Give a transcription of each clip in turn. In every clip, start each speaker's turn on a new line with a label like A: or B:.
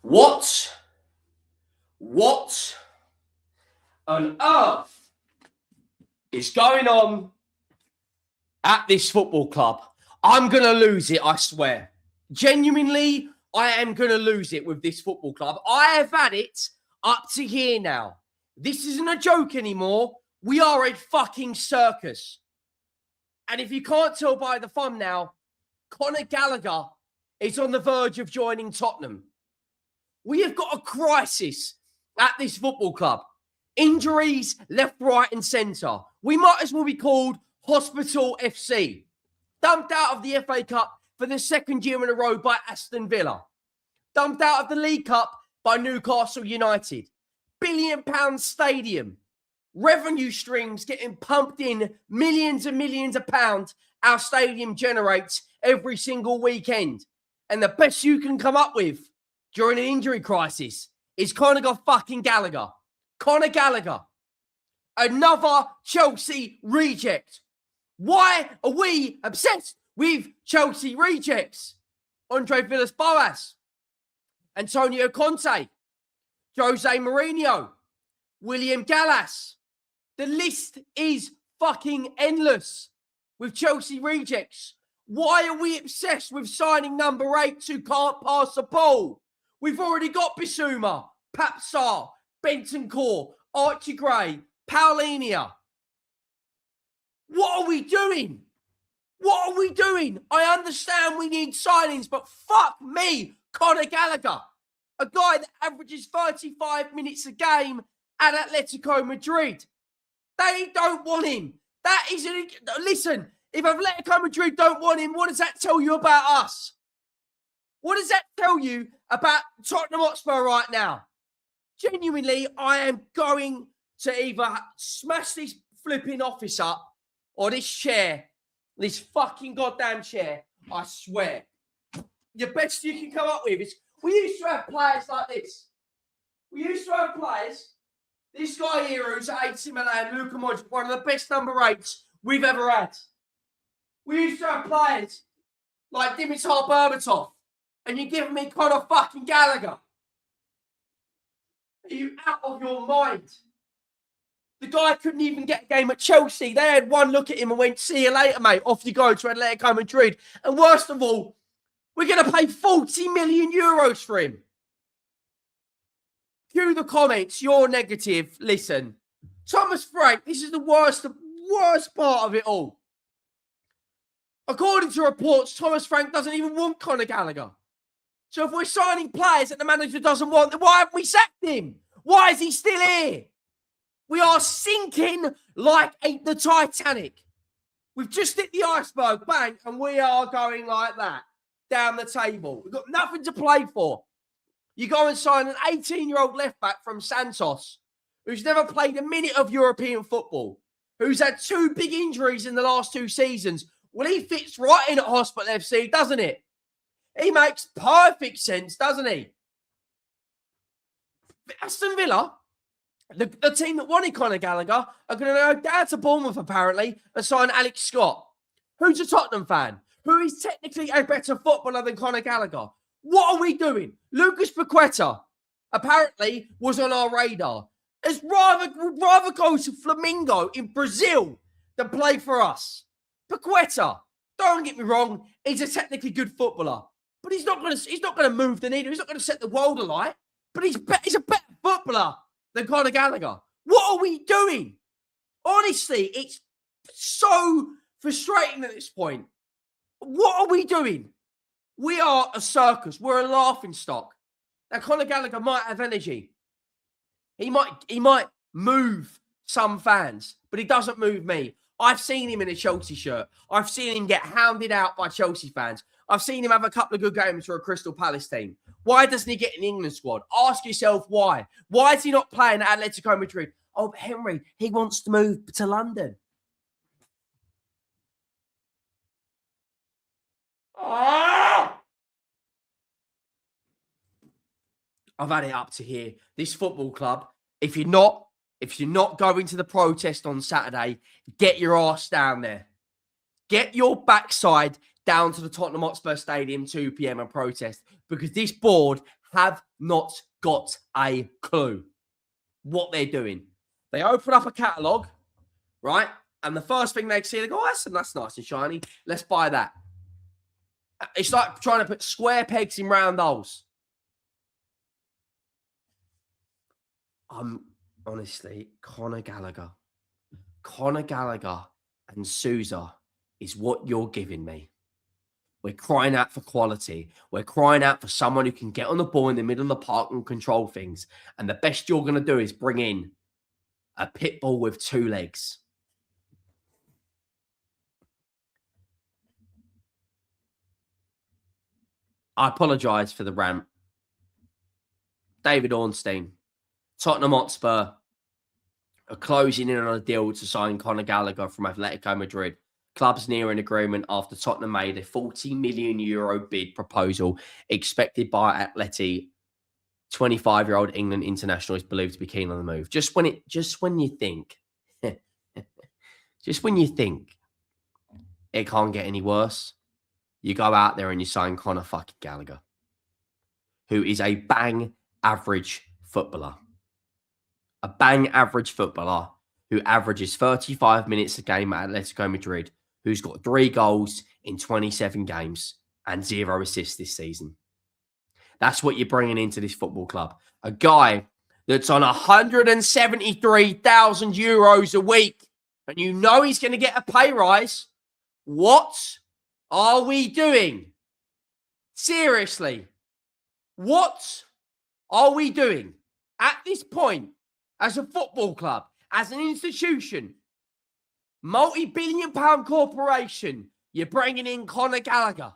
A: What on earth is going on at this football club? I'm going to lose it, I swear. Genuinely, I am going to lose it with this football club. I have had it up to here now. This isn't a joke anymore. We are a fucking circus. And if you can't tell by the thumbnail, Conor Gallagher is on the verge of joining Tottenham. We have got a crisis at this football club. Injuries left, right and centre. We might as well be called Hospital FC. Dumped out of the FA Cup for the second year in a row by Aston Villa. Dumped out of the League Cup by Newcastle United. £1 billion stadium. Revenue streams getting pumped in millions and millions of pounds our stadium generates every single weekend. And the best you can come up with during an injury crisis is Conor fucking Gallagher. Conor Gallagher. Another Chelsea reject. Why are we obsessed with Chelsea rejects? Andre Villas-Boas, Antonio Conte, Jose Mourinho, William Gallas. The list is fucking endless with Chelsea rejects. Why are we obsessed with signing number 8 who can't pass the ball? We've already got Bissouma, Papsar, Bentancur, Archie Gray, Paulinho. What are we doing? What are we doing? I understand we need signings, but fuck me, Conor Gallagher, a guy that averages 35 minutes a game at Atletico Madrid. They don't want him. That isn't... Listen, if Atletico Madrid don't want him, what does that tell you about us? What does that tell you about Tottenham Hotspur right now? Genuinely, I am going to either smash this flipping office up or this chair, this fucking goddamn chair, I swear. The best you can come up with is, we used to have players like this. We used to have players, this guy here who's at AC Milan, Luka Modric, one of the best number 8s we've ever had. We used to have players like Dimitar Berbatov, and you're giving me Conor fucking Gallagher. Are you out of your mind? The guy couldn't even get a game at Chelsea. They had one look at him and went, see you later, mate. Off you go to Atletico Madrid. And worst of all, we're going to pay 40 million euros for him. Cue the comments. You're negative. Listen, Thomas Frank, this is the worst part of it all. According to reports, Thomas Frank doesn't even want Conor Gallagher. So if we're signing players that the manager doesn't want, then why haven't we sacked him? Why is he still here? We are sinking like the Titanic. We've just hit the iceberg, bang, and we are going like that down the table. We've got nothing to play for. You go and sign an 18-year-old left-back from Santos, who's never played a minute of European football, who's had 2 big injuries in the last 2 seasons. Well, he fits right in at Hospital FC, doesn't it? He makes perfect sense, doesn't he? Aston Villa, the team that wanted Conor Gallagher, are going to go down to Bournemouth, apparently, and sign Alex Scott, who's a Tottenham fan, who is technically a better footballer than Conor Gallagher. What are we doing? Lucas Paqueta, apparently, was on our radar. Would rather go to Flamengo in Brazil than play for us. Paqueta, don't get me wrong, he's a technically good footballer. But he's not going to move the needle. He's not going to set the world alight. But he's a better footballer than Conor Gallagher. What are we doing? Honestly, it's so frustrating at this point. What are we doing? We are a circus. We're a laughingstock. Now, Conor Gallagher might have energy. He might move some fans, but he doesn't move me. I've seen him in a Chelsea shirt. I've seen him get hounded out by Chelsea fans. I've seen him have a couple of good games for a Crystal Palace team. Why doesn't he get in the England squad? Ask yourself why. Why is he not playing at Atletico Madrid? Oh, but Henry, he wants to move to London. Oh! I've had it up to here. This football club, if you're not going to the protest on Saturday, get your ass down there. Get your backside down to the Tottenham Hotspur Stadium 2 p.m. and protest, because this board have not got a clue what they're doing. They open up a catalogue, right? And the first thing they see, they go, oh, that's nice and shiny. Let's buy that. It's like trying to put square pegs in round holes. Honestly, Conor Gallagher and Sousa is what you're giving me. We're crying out for quality. We're crying out for someone who can get on the ball in the middle of the park and control things. And the best you're going to do is bring in a pit bull with two legs. I apologise for the rant. David Ornstein, Tottenham Hotspur are closing in on a deal to sign Conor Gallagher from Atletico Madrid. Club's near an agreement after Tottenham made a €40 million bid proposal expected by Atleti. 25-year-old England international is believed to be keen on the move. Just when you think it can't get any worse, you go out there and you sign Conor fucking Gallagher, who is a bang average footballer. A bang average footballer who averages 35 minutes a game at Atletico Madrid, who's got 3 goals in 27 games and 0 assists this season. That's what you're bringing into this football club. A guy that's on €173,000 a week, and you know he's going to get a pay rise. What are we doing? Seriously, what are we doing at this point as a football club, as an institution, multi-billion-pound corporation? You're bringing in Conor Gallagher.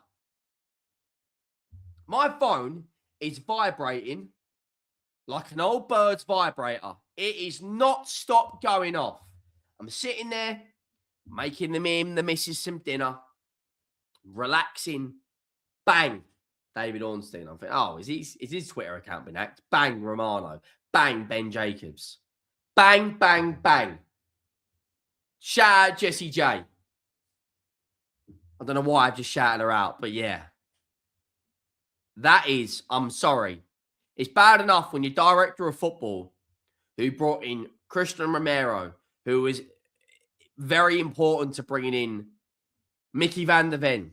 A: My phone is vibrating like an old bird's vibrator. It is not stopped going off. I'm sitting there making the missus some dinner, relaxing. Bang, David Ornstein. I'm thinking, oh, is his Twitter account been hacked? Bang, Romano. Bang, Ben Jacobs. Bang, bang, bang. Shout out Jessie J. I don't know why I just shouted her out, but yeah. That is, I'm sorry. It's bad enough when your director of football, who brought in Christian Romero, who was very important to bringing in Mickey van der Ven,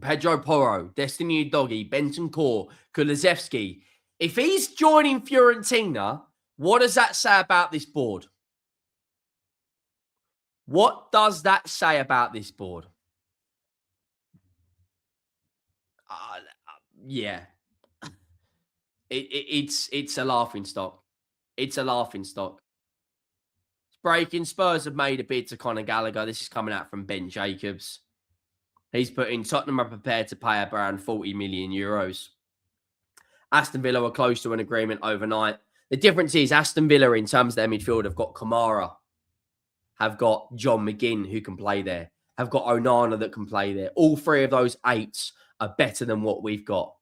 A: Pedro Porro, Destiny Udogie, Benton Core, Kulusevski. If he's joining Fiorentina, what does that say about this board? What does that say about this board? Yeah. It's a laughing stock. It's a laughing stock. It's breaking. Spurs have made a bid to Conor Gallagher. This is coming out from Ben Jacobs. He's putting Tottenham are prepared to pay around €40 million. Aston Villa were close to an agreement overnight. The difference is Aston Villa, in terms of their midfield, have got Kamara, have got John McGinn, who can play there, have got Onana that can play there. All 3 of those 8s are better than what we've got.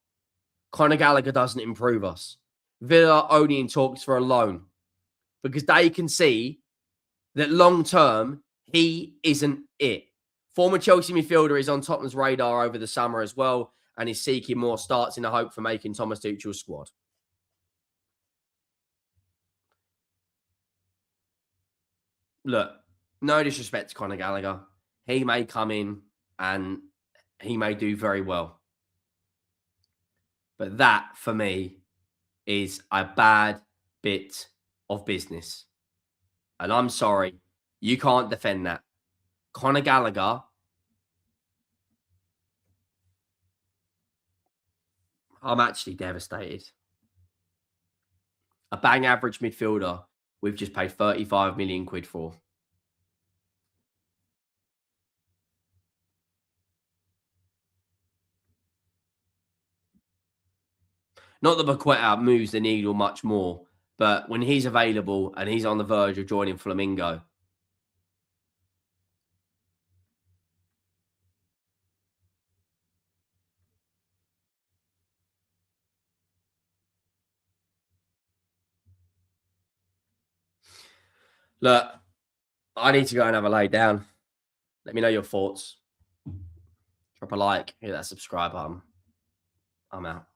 A: Conor Gallagher doesn't improve us. Villa only in talks for a loan because they can see that long term, he isn't it. Former Chelsea midfielder is on Tottenham's radar over the summer as well and is seeking more starts in the hope for making Thomas Tuchel's squad. Look, no disrespect to Conor Gallagher. He may come in and he may do very well. But that, for me, is a bad bit of business. And I'm sorry, you can't defend that. Conor Gallagher, I'm actually devastated. A bang average midfielder we've just paid 35 million quid for. Not that Paqueta moves the needle much more, but when he's available and he's on the verge of joining Flamingo, look, I need to go and have a lay down. Let me know your thoughts. Drop a like, hit that subscribe button. I'm out.